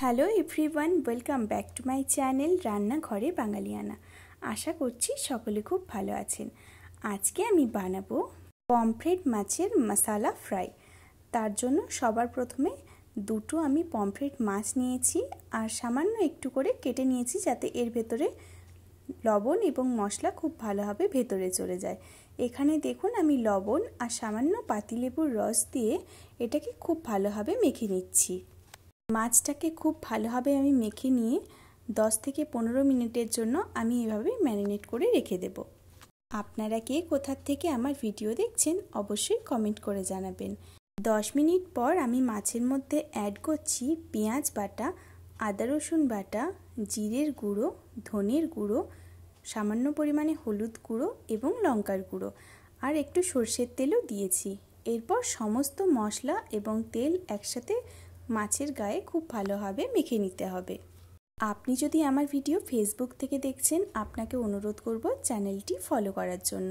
Hello everyone, welcome back to my channel রান্নাঘরে বাঙালিয়ানা। আশা করছি সকলে খুব ভালো আছেন। আজকে আমি বানাবো পমফ্রেট মাছের মশলা ফ্রাই। তার জন্য সবার প্রথমে দুটো আমি পমফ্রেট মাছ নিয়েছি আর সামান্য একটু করে কেটে নিয়েছি, যাতে এর ভেতরে লবণ এবং মশলা খুব ভালোভাবে ভেতরে চলে যায়। এখানে দেখুন আমি লবণ আর সামান্য পাতিলেবুর রস দিয়ে এটাকে খুব ভালোভাবে মেখে নিচ্ছি। মাছটাকে খুব ভালোভাবে আমি মেখে নিয়ে 10 থেকে 15 মিনিটের জন্য আমি এভাবে ম্যারিনেট করে রেখে দেব। আপনারা কে কোথার থেকে আমার ভিডিও দেখছেন অবশ্যই কমেন্ট করে জানাবেন। 10 মিনিট পর আমি মাছের মধ্যে অ্যাড করছি পেঁয়াজ বাটা, আদা রসুন বাটা, জিরের গুঁড়ো, ধনের গুঁড়ো, সামান্য পরিমাণে হলুদ গুঁড়ো এবং লঙ্কার গুঁড়ো, আর একটু সর্ষের তেলও দিয়েছি। এরপর সমস্ত মশলা এবং তেল একসাথে মাছের গায়ে খুব ভালোভাবে মেখে নিতে হবে। আপনি যদি আমার ভিডিও ফেসবুক থেকে দেখছেন, আপনাকে অনুরোধ করব চ্যানেলটি ফলো করার জন্য।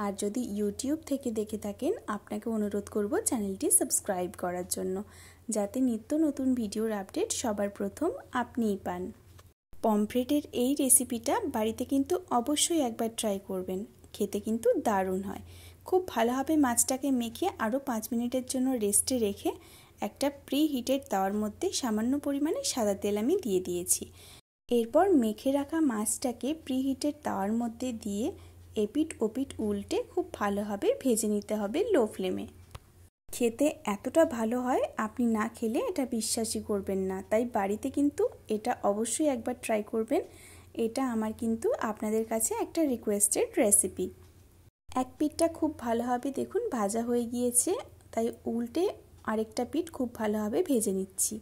আর যদি ইউটিউব থেকে দেখে থাকেন, আপনাকে অনুরোধ করব চ্যানেলটি সাবস্ক্রাইব করার জন্য, যাতে নিত্য নতুন ভিডিওর আপডেট সবার প্রথম আপনিই পান। পমফ্রেটের এই রেসিপিটা বাড়িতে কিন্তু অবশ্যই একবার ট্রাই করবেন, খেতে কিন্তু দারুণ হয়। খুব ভালোভাবে মাছটাকে মেখে আরও 5 মিনিটের জন্য রেস্টে রেখে একটা প্রি হিটেড তাওয়ার মধ্যে সামান্য পরিমাণে সাদা তেল আমি দিয়ে দিয়েছি। এরপর মেখে রাখা মাছটাকে প্রি হিটেড তাওয়ার মধ্যে দিয়ে এপিট ওপিট উল্টে খুব ভালোভাবে ভেজে নিতে হবে লো ফ্লেমে। খেতে এতটা ভালো হয়, আপনি না খেলে এটা বিশ্বাসই করবেন না। তাই বাড়িতে কিন্তু এটা অবশ্যই একবার ট্রাই করবেন। এটা আমার কিন্তু আপনাদের কাছে একটা রিকোয়েস্টেড রেসিপি। এক পিঠটা খুব ভালোভাবে দেখুন ভাজা হয়ে গিয়েছে, তাই উল্টে আরেকটা পিঠ খুব ভালোভাবে ভেজে নিচ্ছি।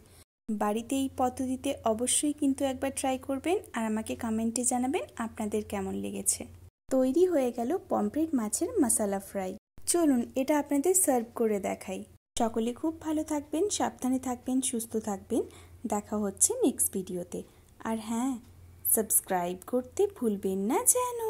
বাড়িতে এই পদ্ধতিতে অবশ্যই কিন্তু একবার ট্রাই করবেন আর আমাকে কমেন্টে জানাবেন আপনাদের কেমন লেগেছে। তৈরি হয়ে গেল পমফ্রেট মাছের মশলা ফ্রাই। চলুন এটা আপনাদের সার্ভ করে দেখাই। সকলে খুব ভালো থাকবেন, সাবধানে থাকবেন, সুস্থ থাকবেন। দেখা হচ্ছে নেক্সট ভিডিওতে। আর হ্যাঁ, সাবস্ক্রাইব করতে ভুলবেন না যেন।